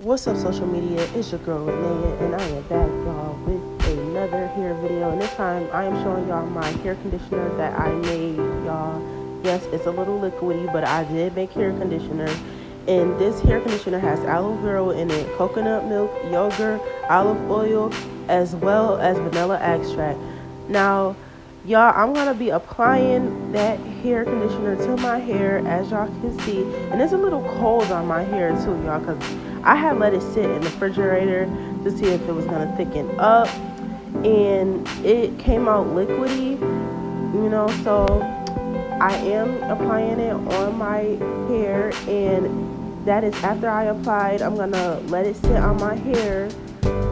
What's up, social media? It's your girl Renee, and I am back, y'all, with another hair video. And this time, I am showing y'all my hair conditioner that I made, y'all. Yes, it's a little liquidy, but I did make hair conditioner. And this hair conditioner has aloe vera in it, coconut milk, yogurt, olive oil, as well as vanilla extract. Now, y'all, I'm gonna be applying that hair conditioner to my hair, as y'all can see. And it's a little cold on my hair too, y'all, because I had let it sit in the refrigerator to see if it was gonna thicken up, and it came out liquidy, so I am applying it on my hair, and that is after I applied. I'm gonna let it sit on my hair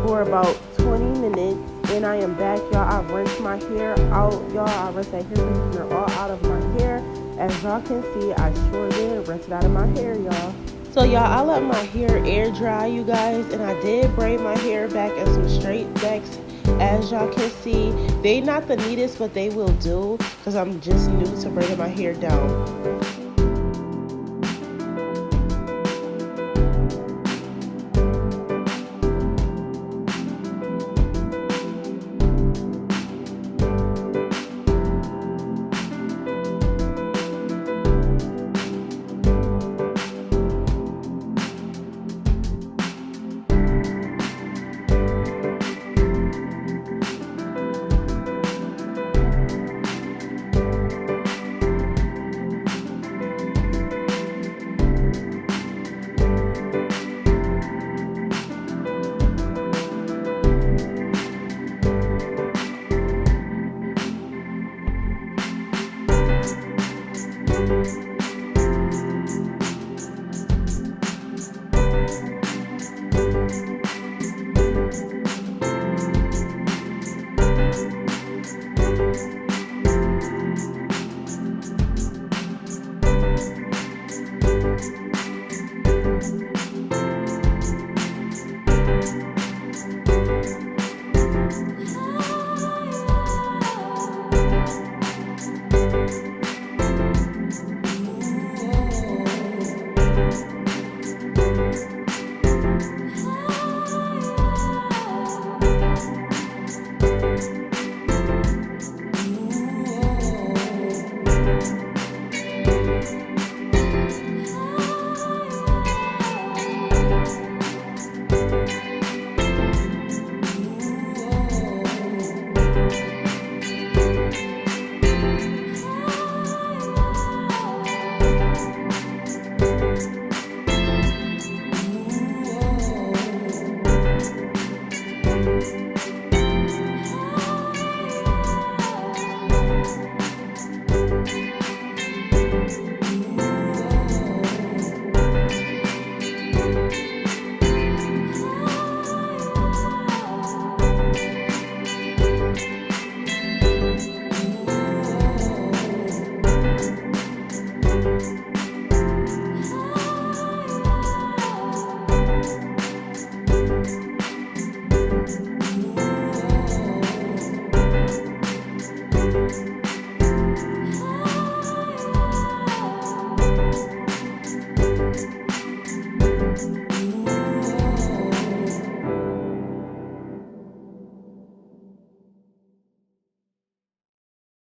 for about 20 minutes, and I am back, y'all. I rinsed my hair out, y'all. I rinsed that hair conditioner all out of my hair. As y'all can see, I sure did rinse it out of my hair, y'all. So y'all, I let my hair air dry, you guys, and I did braid my hair back in some straight backs. As y'all can see, they not the neatest, but they will do, because I'm just new to braiding my hair down.